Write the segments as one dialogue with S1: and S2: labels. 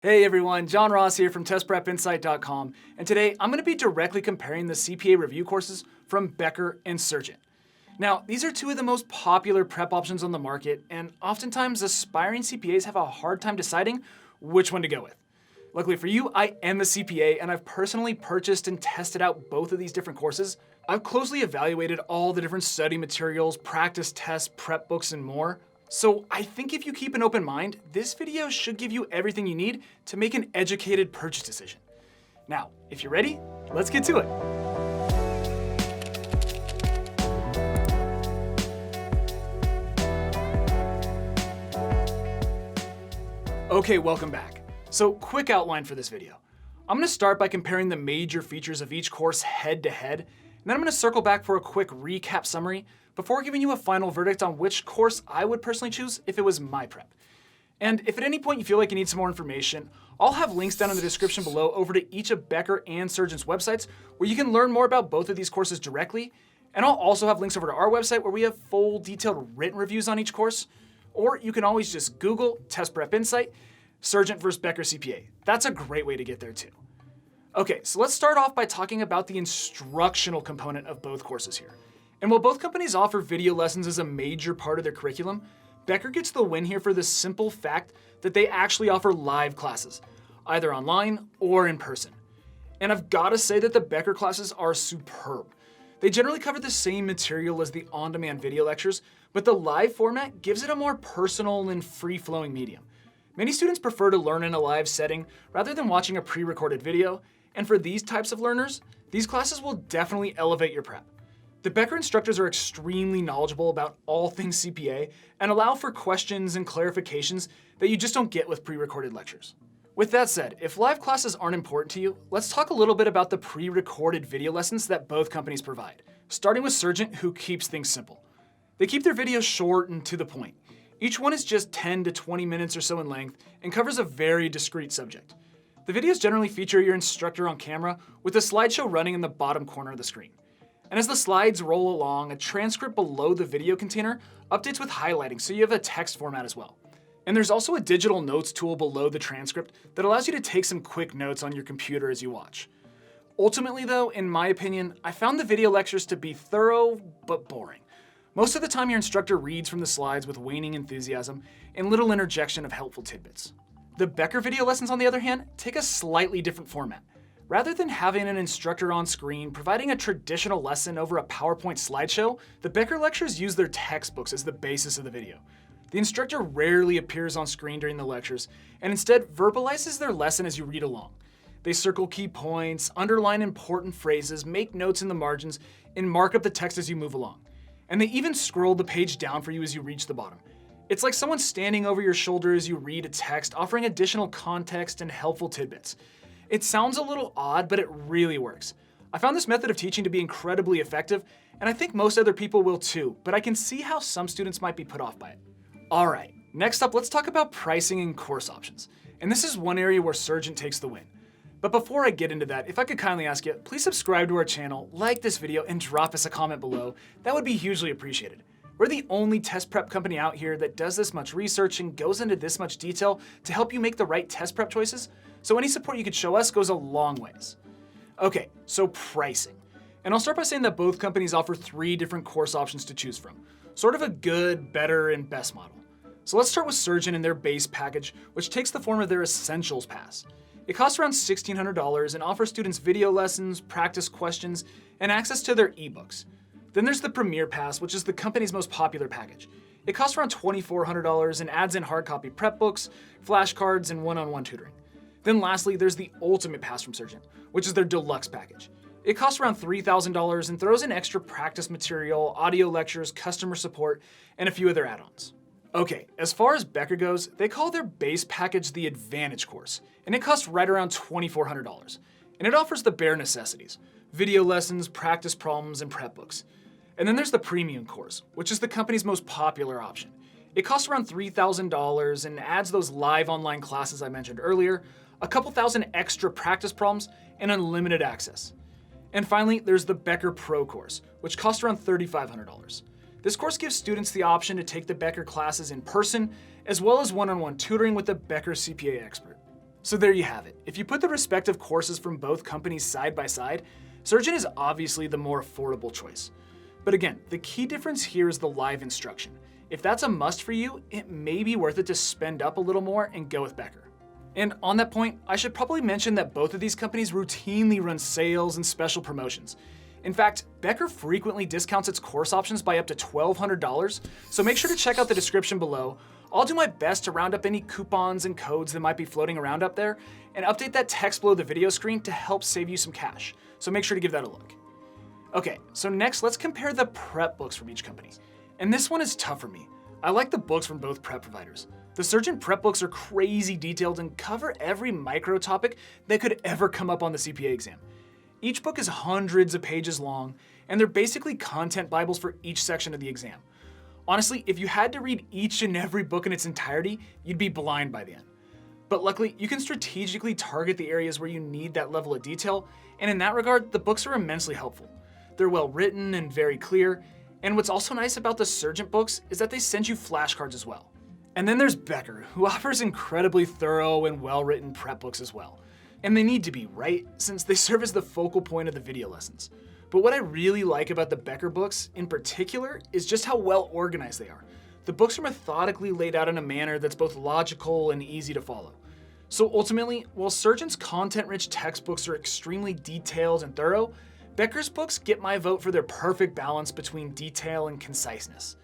S1: Hey everyone, John Ross here from TestPrepInsight.com, and today I'm going to be directly comparing the CPA review courses from Becker and Surgent. Now, these are two of the most popular prep options on the market, and oftentimes aspiring CPAs have a hard time deciding which one to go with. Luckily for you, I am a CPA, and I've personally purchased and tested out both of these different courses. I've closely evaluated all the different study materials, practice tests, prep books, and more. So I think if you keep an open mind, this video should give you everything you need to make an educated purchase decision. Now, if you're ready, let's get to it. Okay, welcome back. So quick outline for this video. I'm going to start by comparing the major features of each course head to head, and then I'm going to circle back for a quick recap summary before giving you a final verdict on which course I would personally choose if it was my prep. And if at any point you feel like you need some more information, I'll have links down in the description below over to each of Becker and Surgent's websites where you can learn more about both of these courses directly. And I'll also have links over to our website where we have full detailed written reviews on each course. Or you can always just Google Test Prep Insight, Surgent versus Becker CPA. That's a great way to get there too. Okay, so let's start off by talking about the instructional component of both courses here. And while both companies offer video lessons as a major part of their curriculum, Becker gets the win here for the simple fact that they actually offer live classes, either online or in person. And I've got to say that the Becker classes are superb. They generally cover the same material as the on-demand video lectures, but the live format gives it a more personal and free-flowing medium. Many students prefer to learn in a live setting rather than watching a pre-recorded video, and for these types of learners, these classes will definitely elevate your prep. The Becker instructors are extremely knowledgeable about all things CPA and allow for questions and clarifications that you just don't get with pre-recorded lectures. With that said, if live classes aren't important to you, let's talk a little bit about the pre-recorded video lessons that both companies provide, starting with Surgent, who keeps things simple. They keep their videos short and to the point. Each one is just 10 to 20 minutes or so in length and covers a very discrete subject. The videos generally feature your instructor on camera with a slideshow running in the bottom corner of the screen. And as the slides roll along, a transcript below the video container updates with highlighting, so you have a text format as well. And there's also a digital notes tool below the transcript that allows you to take some quick notes on your computer as you watch. Ultimately though, in my opinion, I found the video lectures to be thorough but boring. Most of the time your instructor reads from the slides with waning enthusiasm and little interjection of helpful tidbits. The Becker video lessons, on the other hand, take a slightly different format. Rather than having an instructor on screen providing a traditional lesson over a PowerPoint slideshow, the Becker lectures use their textbooks as the basis of the video. The instructor rarely appears on screen during the lectures and instead verbalizes their lesson as you read along. They circle key points, underline important phrases, make notes in the margins, and mark up the text as you move along. And they even scroll the page down for you as you reach the bottom. It's like someone standing over your shoulder as you read a text, offering additional context and helpful tidbits. It sounds a little odd, but it really works. I found this method of teaching to be incredibly effective, and I think most other people will too, but I can see how some students might be put off by it. All right, next up, let's talk about pricing and course options. And this is one area where Surgent takes the win. But before I get into that, if I could kindly ask you, please subscribe to our channel, like this video, and drop us a comment below. That would be hugely appreciated. We're the only test prep company out here that does this much research and goes into this much detail to help you make the right test prep choices, so any support you could show us goes a long ways. Okay, so pricing. And I'll start by saying that both companies offer 3 different course options to choose from, sort of a good, better, and best model. So let's start with Surgent and their base package, which takes the form of their Essentials Pass. It costs around $1,600 and offers students video lessons, practice questions, and access to their ebooks. Then there's the Premier Pass, which is the company's most popular package. It costs around $2,400 and adds in hard copy prep books, flashcards, and one-on-one tutoring. Then lastly, there's the Ultimate Pass from Surgent, which is their deluxe package. It costs around $3,000 and throws in extra practice material, audio lectures, customer support, and a few other add-ons. Okay, as far as Becker goes, they call their base package the Advantage course, and it costs right around $2,400. And it offers the bare necessities: video lessons, practice problems, and prep books. And then there's the Premium course, which is the company's most popular option. It costs around $3,000 and adds those live online classes I mentioned earlier, a couple thousand extra practice problems, and unlimited access. And finally, there's the Becker Pro course, which costs around $3,500. This course gives students the option to take the Becker classes in person, as well as one-on-one tutoring with a Becker CPA expert. So there you have it. If you put the respective courses from both companies side by side, Surgent is obviously the more affordable choice. But again, the key difference here is the live instruction. If that's a must for you, it may be worth it to spend up a little more and go with Becker. And on that point, I should probably mention that both of these companies routinely run sales and special promotions. In fact, Becker frequently discounts its course options by up to $1,200, so make sure to check out the description below. I'll do my best to round up any coupons and codes that might be floating around up there, and update that text below the video screen to help save you some cash, so make sure to give that a look. Okay, so next let's compare the prep books from each company. And this one is tough for me. I like the books from both prep providers. The Surgent prep books are crazy detailed and cover every micro topic that could ever come up on the CPA exam. Each book is hundreds of pages long, and they're basically content bibles for each section of the exam. Honestly, if you had to read each and every book in its entirety, you'd be blind by the end. But luckily, you can strategically target the areas where you need that level of detail, and in that regard, the books are immensely helpful. They're well written and very clear, and what's also nice about the Surgent books is that they send you flashcards as well. And then there's Becker, who offers incredibly thorough and well-written prep books as well. And they need to be, right? Since they serve as the focal point of the video lessons. But what I really like about the Becker books in particular is just how well organized they are. The books are methodically laid out in a manner that's both logical and easy to follow. So ultimately, while Surgent's content-rich textbooks are extremely detailed and thorough, Becker's books get my vote for their perfect balance between detail and conciseness.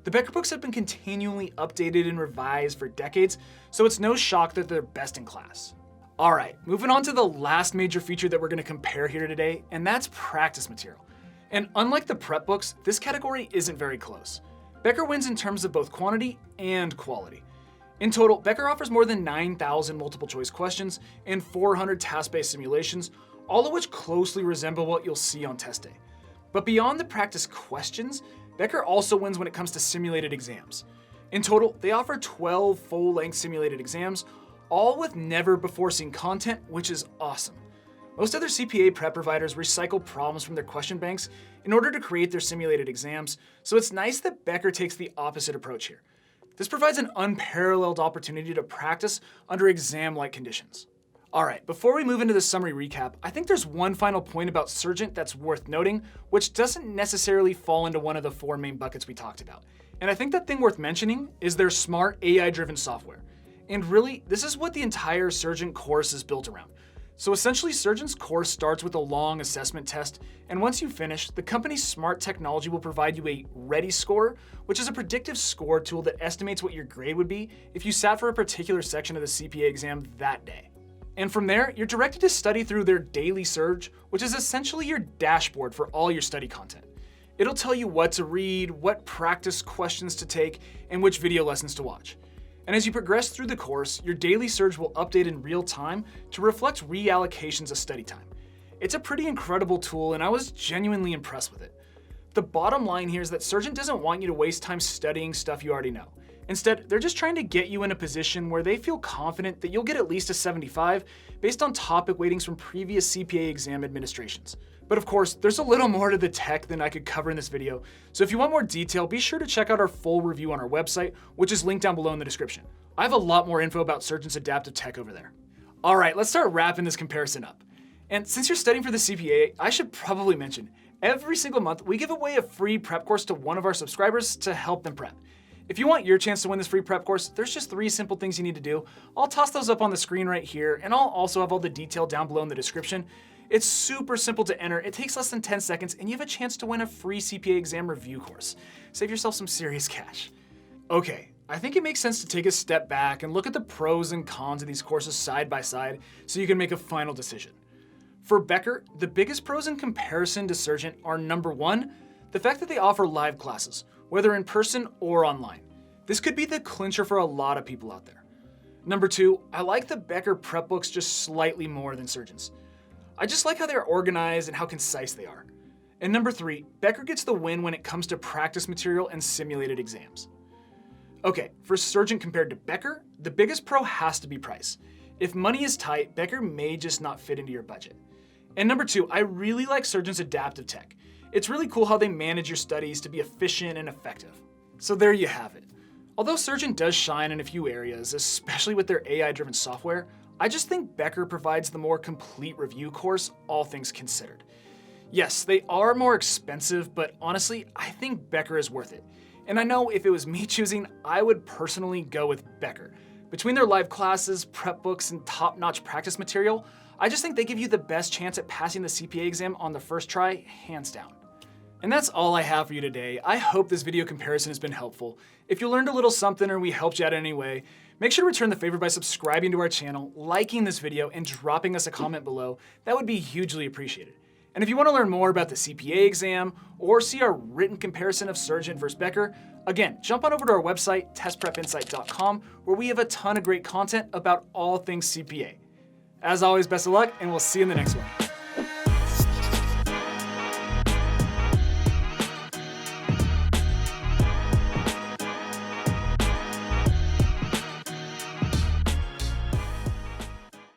S1: The Becker books have been continually updated and revised for decades, so it's no shock that they're best in class. All right, moving on to the last major feature that we're going to compare here today, and that's practice material. And unlike the prep books, this category isn't very close. Becker wins in terms of both quantity and quality. In total, Becker offers more than 9,000 multiple choice questions and 400 task-based simulations, all of which closely resemble what you'll see on test day. But beyond the practice questions, Becker also wins when it comes to simulated exams. In total, they offer 12 full-length simulated exams, all with never-before-seen content, which is awesome. Most other CPA prep providers recycle problems from their question banks in order to create their simulated exams, so it's nice that Becker takes the opposite approach here. This provides an unparalleled opportunity to practice under exam-like conditions. All right, before we move into the summary recap, I think there's one final point about Surgent that's worth noting, which doesn't necessarily fall into one of the four main buckets we talked about. And I think that thing worth mentioning is their smart AI-driven software. And really, this is what the entire Surgent course is built around. So essentially, Surgent's course starts with a long assessment test, and once you finish, the company's smart technology will provide you a Ready Score, which is a predictive score tool that estimates what your grade would be if you sat for a particular section of the CPA exam that day. And from there, you're directed to study through their Daily Surge, which is essentially your dashboard for all your study content. It'll tell you what to read, what practice questions to take, and which video lessons to watch. And as you progress through the course, your Daily Surge will update in real time to reflect reallocations of study time. It's a pretty incredible tool, and I was genuinely impressed with it. The bottom line here is that Surgent doesn't want you to waste time studying stuff you already know. Instead, they're just trying to get you in a position where they feel confident that you'll get at least a 75 based on topic weightings from previous CPA exam administrations. But of course, there's a little more to the tech than I could cover in this video, so if you want more detail, be sure to check out our full review on our website, which is linked down below in the description. I have a lot more info about Surgent's adaptive tech over there. All right, let's start wrapping this comparison up. And since you're studying for the CPA, I should probably mention, every single month we give away a free prep course to one of our subscribers to help them prep. If you want your chance to win this free prep course, there's just 3 simple things you need to do. I'll toss those up on the screen right here, and I'll also have all the detail down below in the description. It's super simple to enter, it takes less than 10 seconds, and you have a chance to win a free CPA exam review course. Save yourself some serious cash. Okay, I think it makes sense to take a step back and look at the pros and cons of these courses side by side so you can make a final decision. For Becker, the biggest pros in comparison to Surgent are number 1, the fact that they offer live classes, whether in person or online. This could be the clincher for a lot of people out there. Number 2, I like the Becker prep books just slightly more than Surgent's. I just like how they're organized and how concise they are. And number 3, Becker gets the win when it comes to practice material and simulated exams. Okay, for Surgent compared to Becker, the biggest pro has to be price. If money is tight, Becker may just not fit into your budget. And number 2, I really like Surgent's adaptive tech. It's really cool how they manage your studies to be efficient and effective. So there you have it. Although Surgent does shine in a few areas, especially with their AI-driven software, I just think Becker provides the more complete review course, all things considered. Yes, they are more expensive, but honestly, I think Becker is worth it. And I know if it was me choosing, I would personally go with Becker. Between their live classes, prep books, and top-notch practice material, I just think they give you the best chance at passing the CPA exam on the first try, hands down. And that's all I have for you today. I hope this video comparison has been helpful. If you learned a little something or we helped you out in any way, make sure to return the favor by subscribing to our channel, liking this video, and dropping us a comment below. That would be hugely appreciated. And if you want to learn more about the CPA exam or see our written comparison of Surgent versus Becker, again, jump on over to our website, testprepinsight.com, where we have a ton of great content about all things CPA. As always, best of luck, and we'll see you in the next one.